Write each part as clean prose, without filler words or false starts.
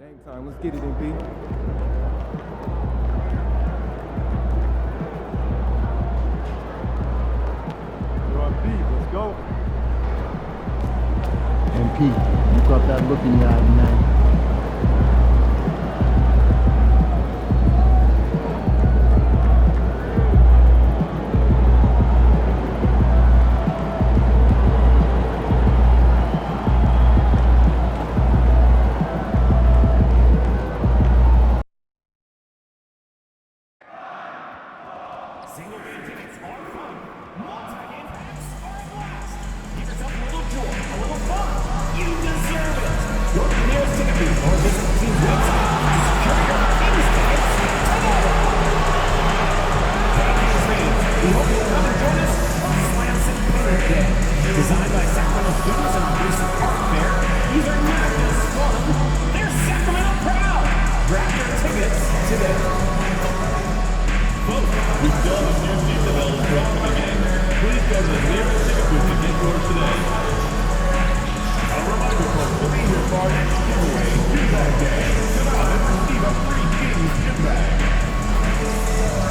Game time. Let's get it, MP. Yo, MP, let's go. MP, you got that look in your eye tonight. Single-game tickets are fun. Multi-game packs are a blast. Give yourself a little joy, a little fun. You deserve it. Go to the nearest ticket booth or visit the team's website to secure your Kings tickets today. Hey, Kings fans, we hope you'll come and join us on Slam City Parade Day. Designed by Sacramento Kings and produced at Park Fair, these are not just fun. They're Sacramento proud. Grab your tickets today. Folks, we've done a new season available for upcoming games. Please go to the nearest ticket booth to get yours today. A reminder, folks, we'll be here for our next giveaway, Giveback Day. Come out and receive a free Kings gift bag.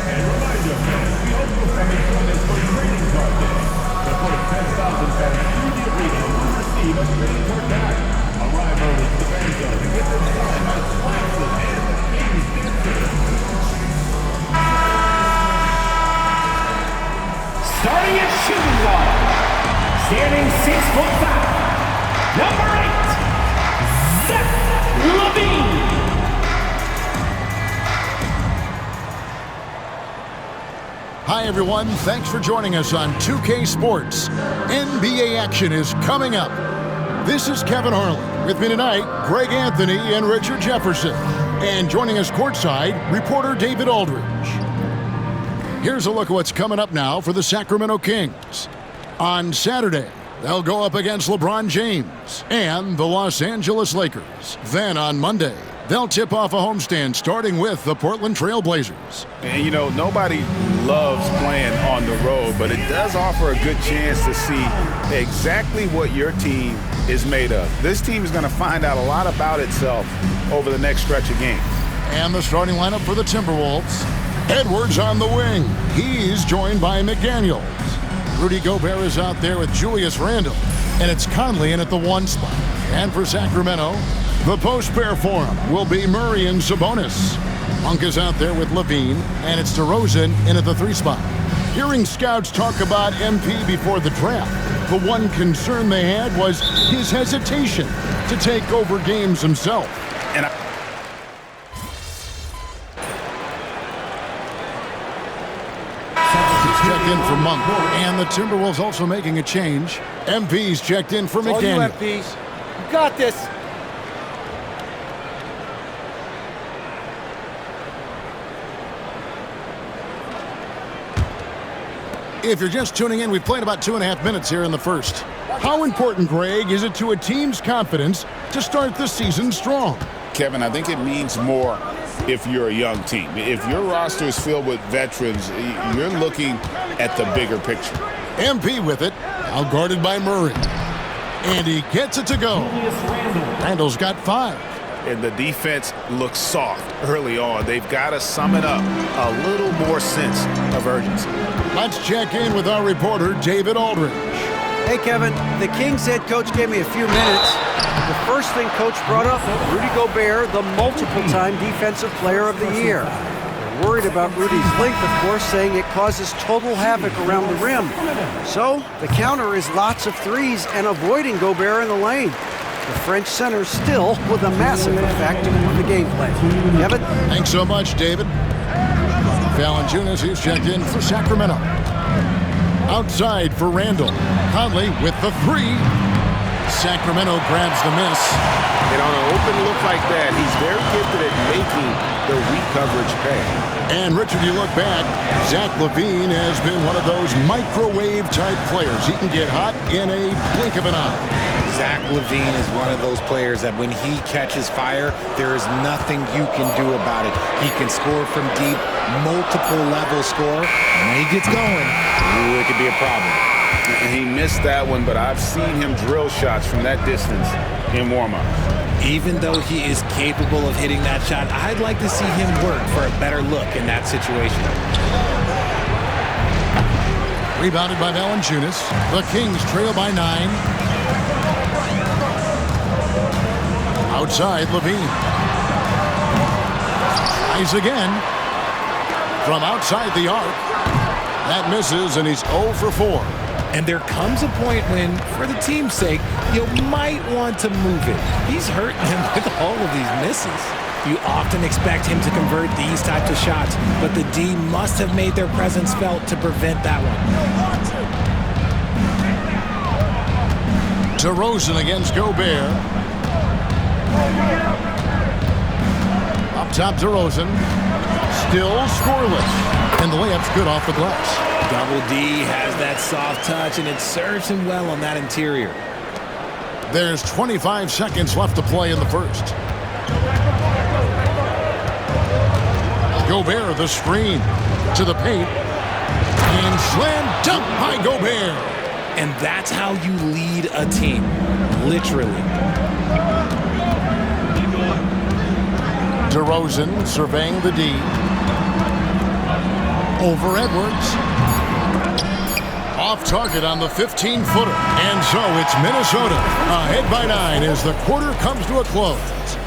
And reminder, fans, we also come and join us for Trading Card Day. The first 10,000 fans through the arena will receive a trading card bag. Arrive early to the fan zone to get them signed by Swanson and the Kings dancers. Starting at shooting guard, standing 6'5", number 8, Zach LaVine. Hi everyone, thanks for joining us on 2K Sports. NBA action is coming up. This is Kevin Harlan. With me tonight, Greg Anthony and Richard Jefferson. And joining us courtside, reporter David Aldridge. Here's a look at what's coming up now for the Sacramento Kings. On Saturday, they'll go up against LeBron James and the Los Angeles Lakers. Then on Monday, they'll tip off a homestand starting with the Portland Trail Blazers. And, you know, nobody loves playing on the road, but it does offer a good chance to see exactly what your team is made of. This team is going to find out a lot about itself over the next stretch of games. And the starting lineup for the Timberwolves. Edwards on the wing. He's joined by McDaniels. Rudy Gobert is out there with Julius Randle. And it's Conley in at the 1 spot. And for Sacramento, the post pair for him will be Murray and Sabonis. Monk is out there with LaVine, and it's DeRozan in at the 3 spot. Hearing scouts talk about MP before the draft, the one concern they had was his hesitation to take over games himself. And checked in for Monk, and the Timberwolves also making a change. MP's checked in for All you McDaniel. MPs. You got this. If you're just tuning in, we've played about 2.5 minutes here in the first. How important, Greg, is it to a team's confidence to start the season strong? Kevin, I think it means more if you're a young team. If your roster is filled with veterans, you're looking at the bigger picture. MP with it, now guarded by Murray. And he gets it to go. Randall's got 5. And the defense looks soft early on. They've got to sum it up a little more sense of urgency. Let's check in with our reporter, David Aldridge. Hey, Kevin, the Kings head coach gave me a few minutes. The first thing coach brought up, Rudy Gobert, the multiple-time defensive player of the year. They're worried about Rudy's length, of course, saying it causes total havoc around the rim. So the counter is lots of threes and avoiding Gobert in the lane. The French center still with a massive effect on the gameplay. Kevin? Thanks so much, David. Valanciunas, he's checked in for Sacramento. Outside for Randall. Conley with the 3. Sacramento grabs the miss. And on an open look like that, he's very gifted at making the weak coverage pay. And Richard, you look back, Zach LaVine has been one of those microwave-type players. He can get hot in a blink of an eye. Zach LaVine is one of those players that when he catches fire, there is nothing you can do about it. He can score from deep, multiple level score. And when he gets going, it could be a problem. And he missed that one, but I've seen him drill shots from that distance in warm-ups. Even though he is capable of hitting that shot, I'd like to see him work for a better look in that situation. Rebounded by Valanciunas. The Kings trail by 9. Outside, Levine. Tries again. From outside the arc. That misses, and he's 0 for 4. And there comes a point when, for the team's sake, you might want to move it. He's hurting him with all of these misses. You often expect him to convert these types of shots, but the D must have made their presence felt to prevent that one. DeRozan against Gobert. Up top, DeRozan. Still scoreless. And the layup's good off the glass. Double D has that soft touch, and it serves him well on that interior. There's 25 seconds left to play in the first. Gobert, the screen. To the paint. And slam dunk by Gobert. And that's how you lead a team. Literally. DeRozan surveying the D. Over Edwards. Off target on the 15-footer. And so it's Minnesota ahead by 9 as the quarter comes to a close.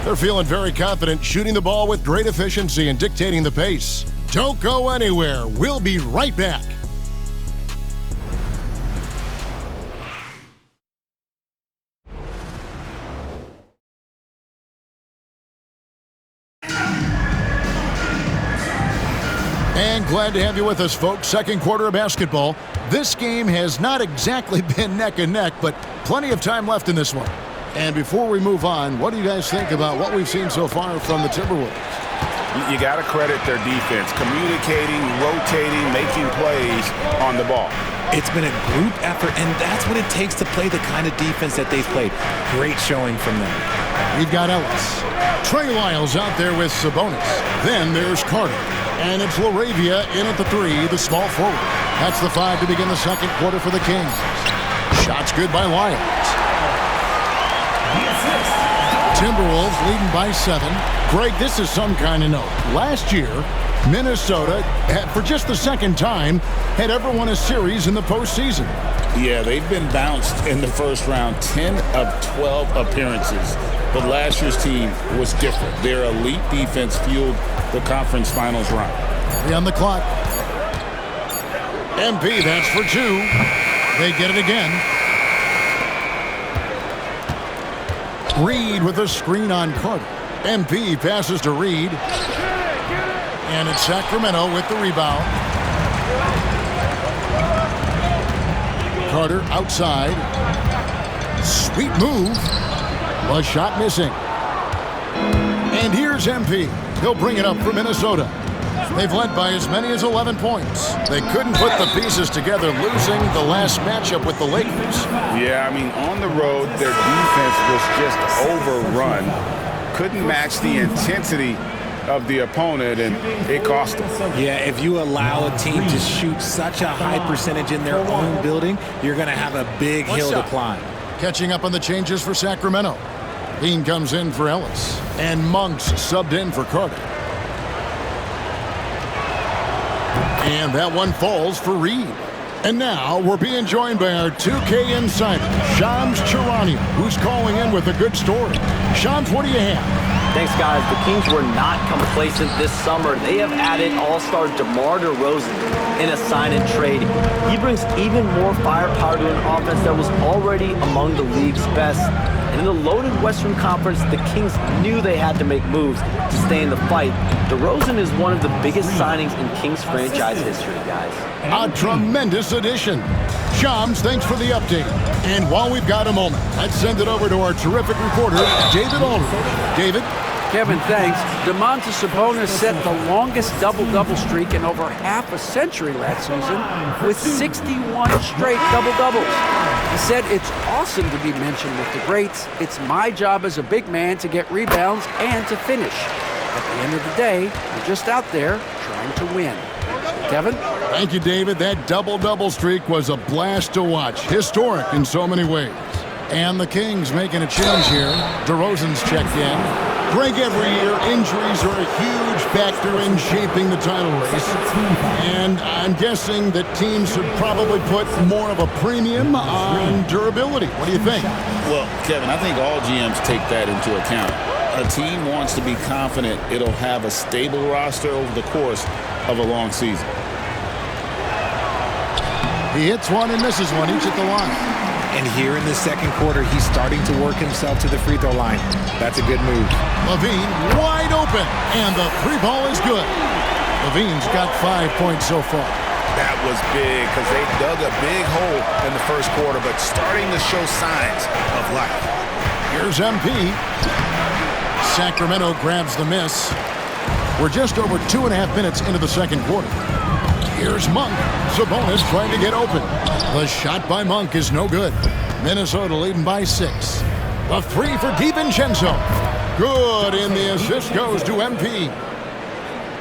They're feeling very confident, shooting the ball with great efficiency and dictating the pace. Don't go anywhere. We'll be right back. And glad to have you with us, folks. Second quarter of basketball. This game has not exactly been neck and neck, but plenty of time left in this one. And before we move on, what do you guys think about what we've seen so far from the Timberwolves? You got to credit their defense, communicating, rotating, making plays on the ball. It's been a group effort, and that's what it takes to play the kind of defense that they've played. Great showing from them. We've got Ellis. Trey Lyles out there with Sabonis. Then there's Carter. And it's LaRavia in at the 3, the small forward. That's the 5 to begin the second quarter for the Kings. Shots good by Lyles. Timberwolves leading by 7. Greg, this is some kind of note. Last year, Minnesota, for just the second time, had ever won a series in the postseason. Yeah, they've been bounced in the first round, 10 of 12 appearances. But last year's team was different. Their elite defense fueled the conference finals run. 3 on the clock. MP, that's for 2. They get it again. Reed with a screen on Carter. MP passes to Reed. And it's Sacramento with the rebound. Carter outside. Sweet move. A shot missing. And here's MP. He'll bring it up for Minnesota. They've led by as many as 11 points. They couldn't put the pieces together, losing the last matchup with the Lakers. Yeah, I mean, on the road, their defense was just overrun. Couldn't match the intensity of the opponent, and it cost them. Yeah, if you allow a team to shoot such a high percentage in their own building, you're going to have a big hill to climb. Catching up on the changes for Sacramento. Bean comes in for Ellis, and Monks subbed in for Carter. And that one falls for Reed. And now we're being joined by our 2K insider, Shams Charania, who's calling in with a good story. Shams, what do you have? Thanks, guys. The Kings were not complacent this summer. They have added all-star DeMar DeRozan in a sign-and-trade. He brings even more firepower to an offense that was already among the league's best. And in the loaded Western Conference, the Kings knew they had to make moves to stay in the fight. DeRozan is one of the biggest signings in Kings franchise history, guys. A tremendous addition. Shams, thanks for the update. And while we've got a moment, let's send it over to our terrific reporter, David Aldridge. David? Kevin, thanks. Domantas Sabonis set the longest double-double streak in over half a century last season with 61 straight double-doubles. He said, "It's awesome to be mentioned with the greats. It's my job as a big man to get rebounds and to finish. At the end of the day, we're just out there trying to win." Kevin? Thank you, David. That double-double streak was a blast to watch. Historic in so many ways. And the Kings making a change here. DeRozan's checked in. Greg, every year, injuries are a huge factor in shaping the title race. And I'm guessing that teams should probably put more of a premium on durability. What do you think? Well, Kevin, I think all GMs take that into account. A team wants to be confident it'll have a stable roster over the course of a long season. He hits one and misses one, each at the line. And here in the second quarter, he's starting to work himself to the free throw line. That's a good move. LaVine wide open, and the three ball is good. LaVine's got 5 points so far. That was big because they dug a big hole in the first quarter, but starting to show signs of life. Here's MP. Sacramento grabs the miss. We're just over 2.5 minutes into the second quarter. Here's Monk. Sabonis trying to get open. The shot by Monk is no good. Minnesota leading by 6. The three for DiVincenzo. Good, and the assist goes to MP.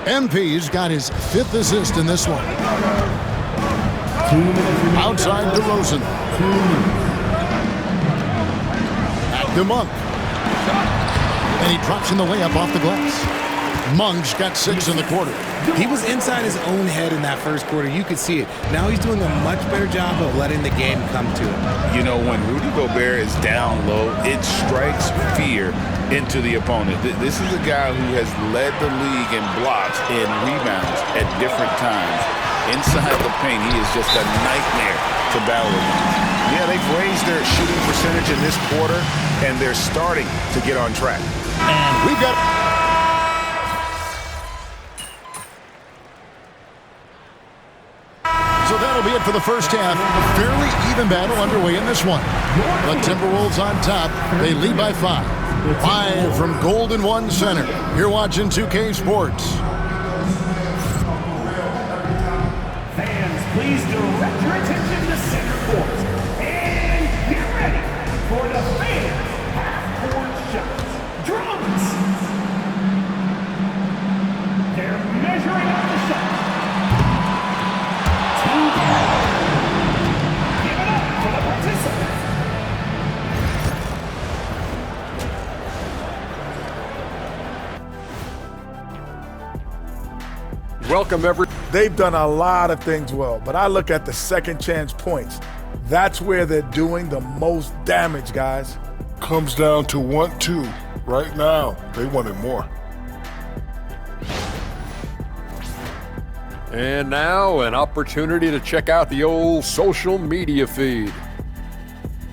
MP's got his 5th assist in this one. Outside DeRozan. Back to Monk. And he drops in the layup off the glass. Monk's got 6 in the quarter. He was inside his own head in that first quarter. You could see it. Now he's doing a much better job of letting the game come to him. You know, when Rudy Gobert is down low, it strikes fear into the opponent. This is a guy who has led the league in blocks and rebounds at different times. Inside the paint, he is just a nightmare to battle against. Yeah, they've raised their shooting percentage in this quarter, and they're starting to get on track. And we've got... So that'll be it for the first half. A fairly even battle underway in this one. The Timberwolves on top. They lead by 5. 5 from Golden One Center. You're watching 2K Sports. Fans, please direct your attention to center court. And get ready for the fan half-court shots. Drums! They're measuring out the shot. Give it up for the participants. Welcome, everyone. They've done a lot of things well, but I look at the second chance points. That's where they're doing the most damage, guys. Comes down to 1-2. Right now, they wanted more. And now, an opportunity to check out the old social media feed.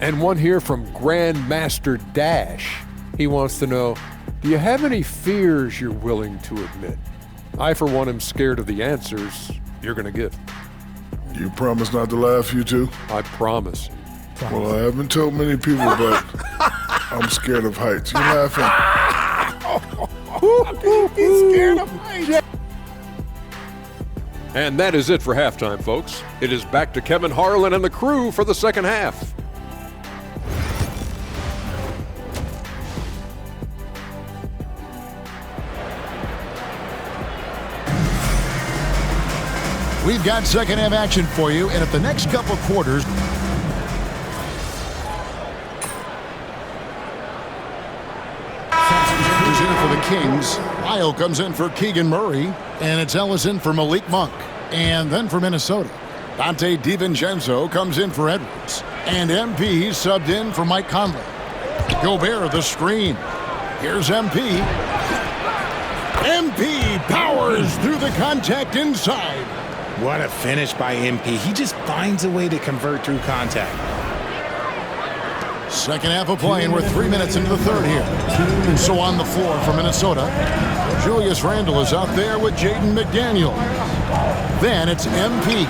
And one here from Grandmaster Dash. He wants to know, do you have any fears you're willing to admit? I, for one, am scared of the answers you're going to give. You promise not to laugh, you two? I promise. Well, I haven't told many people, but I'm scared of heights. You laughing? He's scared of heights. And that is it for halftime, folks. It is back to Kevin Harlan and the crew for the second half. We've got second half action for you, and at the next couple quarters, is in for the Kings. Lyle comes in for Keegan Murray, and it's Ellison for Malik Monk. And then for Minnesota, Dante DiVincenzo comes in for Edwards, and MP subbed in for Mike Conley. Gobert the screen. Here's MP. MP powers through the contact inside. What a finish by MP. He just finds a way to convert through contact. Second half of play, and we're 3 minutes into the third here. So on the floor for Minnesota, Julius Randle is out there with Jaden McDaniel. Then it's MP,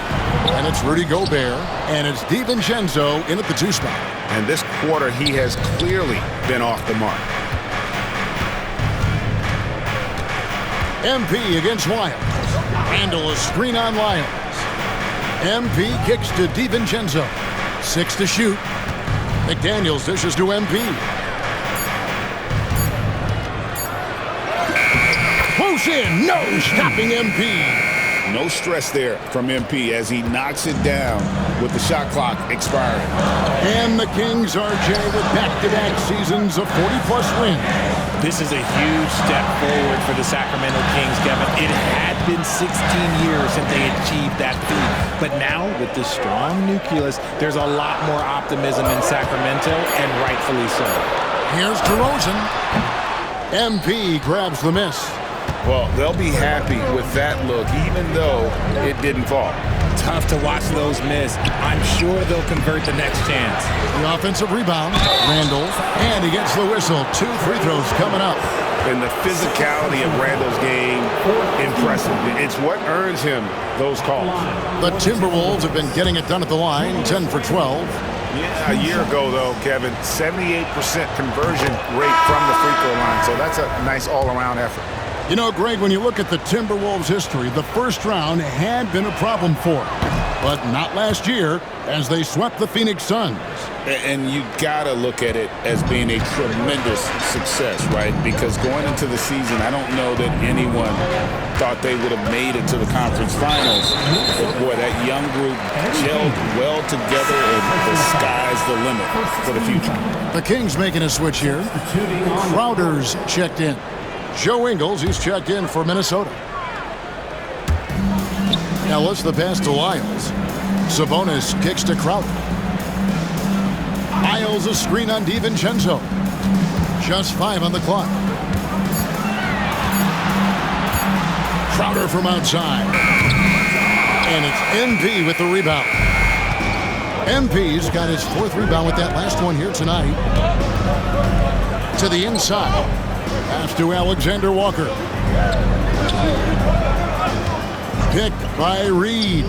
and it's Rudy Gobert, and it's DiVincenzo in at the 2 spot. And this quarter, he has clearly been off the mark. MP against Wiles. Randle a screen on Lyles. MP kicks to DiVincenzo. 6 to shoot. McDaniels dishes to MP. Close in, no stopping MP. No stress there from MP as he knocks it down with the shot clock expiring. And the Kings, RJ, with back-to-back seasons of 40-plus wins. This is a huge step forward for the Sacramento Kings, Kevin. It had been 16 years since they achieved that feat. But now, with this strong nucleus, there's a lot more optimism in Sacramento, and rightfully so. Here's DeRozan. MP grabs the miss. Well, they'll be happy with that look, even though it didn't fall. Tough to watch those miss. I'm sure they'll convert the next chance. The offensive rebound, Randall, and he gets the whistle. 2 free throws coming up. And the physicality of Randall's game, impressive. It's what earns him those calls. The Timberwolves have been getting it done at the line, 10 for 12. Yeah, a year ago, though, Kevin, 78% conversion rate from the free throw line. So that's a nice all-around effort. You know, Greg, when you look at the Timberwolves' history, the first round had been a problem for them. But not last year, as they swept the Phoenix Suns. And you gotta look at it as being a tremendous success, right? Because going into the season, I don't know that anyone thought they would have made it to the conference finals. But boy, that young group gelled well together, and the sky's the limit for the future. The Kings making a switch here. Crowder's checked in. Joe Ingles, he's checked in for Minnesota. Ellis, the pass to Lyles. Sabonis kicks to Crowder. Lyles, a screen on DiVincenzo. Just 5 on the clock. Crowder from outside. And it's MP with the rebound. MP's got his 4th rebound with that last one here tonight. To the inside. Pass to Alexander Walker. Picked by Reed.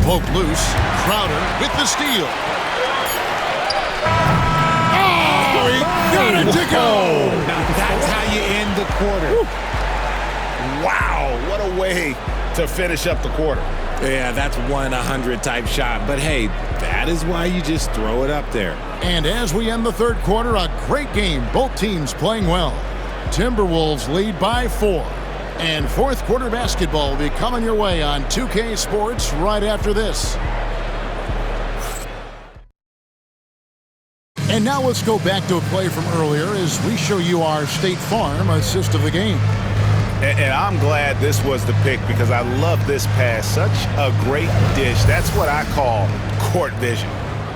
Poke loose. Crowder with the steal. Oh, he got it to go. That's how you end the quarter. Wow, what a way to finish up the quarter. Yeah, that's 1-100 type shot. But hey, that is why you just throw it up there. And as we end the 3rd quarter, a great game. Both teams playing well. Timberwolves lead by 4. And 4th quarter basketball will be coming your way on 2K Sports right after this. And now let's go back to a play from earlier as we show you our State Farm assist of the game. And I'm glad this was the pick because I love this pass. Such a great dish. That's what I call court vision.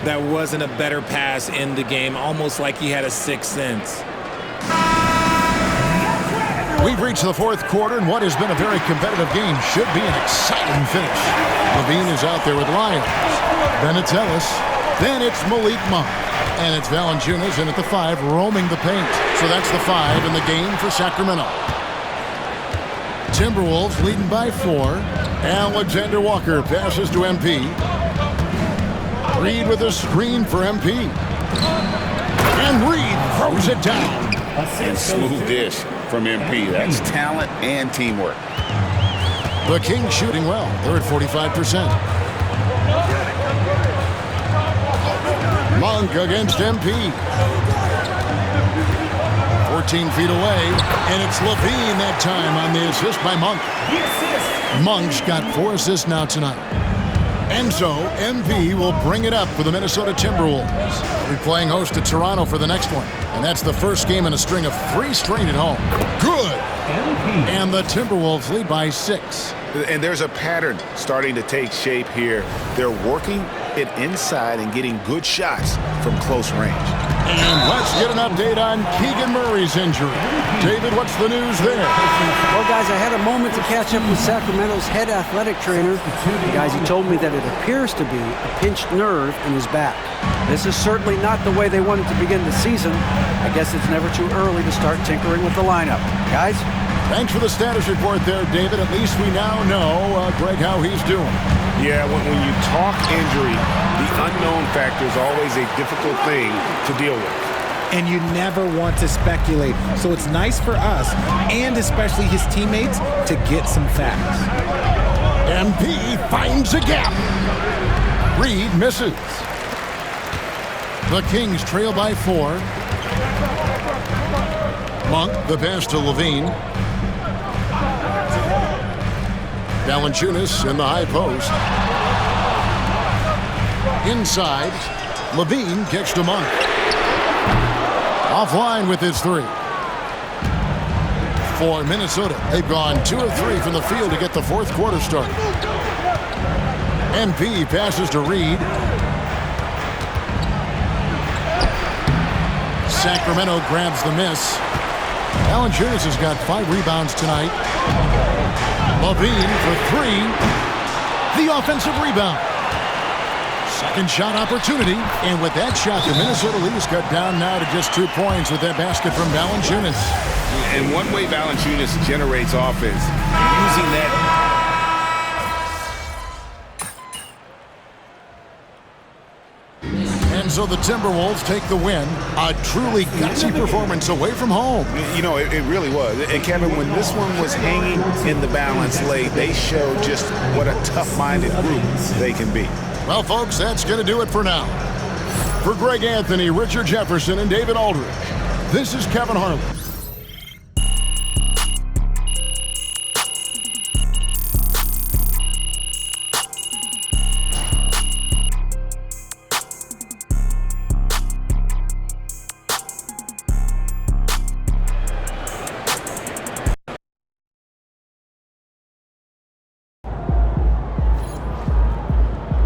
That wasn't a better pass in the game, almost like he had a 6th sense. We've reached the 4th quarter, and what has been a very competitive game should be an exciting finish. Levine is out there with Lyons. Then it's Ellis. Then it's Malik Monk. And it's Valanciunas in at the 5, roaming the paint. So that's the 5 in the game for Sacramento. Timberwolves leading by 4. Alexander Walker passes to MP. Reed with a screen for MP. And Reed throws it down. And smooth dish from MP. That's talent and teamwork. The Kings shooting well. They're at 45%. Monk against MP. 14 feet away. And it's Levine that time on the assist by Monk. Monk's got 4 assists now tonight. And so, MP will bring it up for the Minnesota Timberwolves. They'll be playing host to Toronto for the next one. And that's the first game in a string of 3 straight at home. Good! And the Timberwolves lead by 6. And there's a pattern starting to take shape here. They're working it inside and getting good shots from close range. And let's get an update on Keegan Murray's injury. David, what's the news there? Well, guys, I had a moment to catch up with Sacramento's head athletic trainer. Guys, he told me that it appears to be a pinched nerve in his back. This is certainly not the way they wanted to begin the season. I guess it's never too early to start tinkering with the lineup. Guys? Thanks for the status report there, David. At least we now know, Greg, how he's doing. Yeah, when you talk injury, the unknown factor is always a difficult thing to deal with. And you never want to speculate. So it's nice for us, and especially his teammates, to get some facts. MP finds a gap. Reed misses. The Kings trail by 4. Monk, the pass to Levine. Valanciunas in the high post. Inside, Levine kicks to Monk. Offline with his three. For Minnesota, they've gone 2 of 3 from the field to get the fourth quarter started. MP passes to Reed. Sacramento grabs the miss. Valanciunas has got 5 rebounds tonight. Levine for 3. The offensive rebound. Second shot opportunity. And with that shot, the Minnesota lead is cut down now to just 2 points with that basket from Valanciunas. And one way Valanciunas generates offense, using that. And so the Timberwolves take the win. A truly gutsy performance away from home. You know, it really was. And Kevin, when this one was hanging in the balance late, they showed just what a tough-minded group they can be. Well, folks, that's going to do it for now. For Greg Anthony, Richard Jefferson, and David Aldridge, this is Kevin Harlan.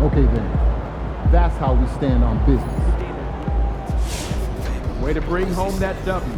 Okay then, that's how we stand on business. Way to bring home that W.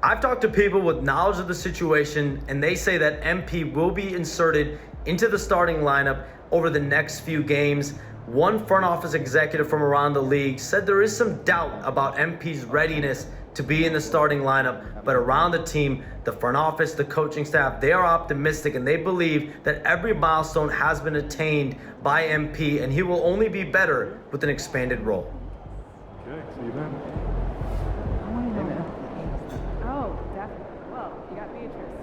I've talked to people with knowledge of the situation, and they say that MP will be inserted into the starting lineup over the next few games. One front office executive from around the league said there is some doubt about MP's readiness to be in the starting lineup, but around the team, the front office, the coaching staff, they are optimistic and they believe that every milestone has been attained by MP, and he will only be better with an expanded role. Okay, see you then. Oh, definitely. Well, you got Beatrice.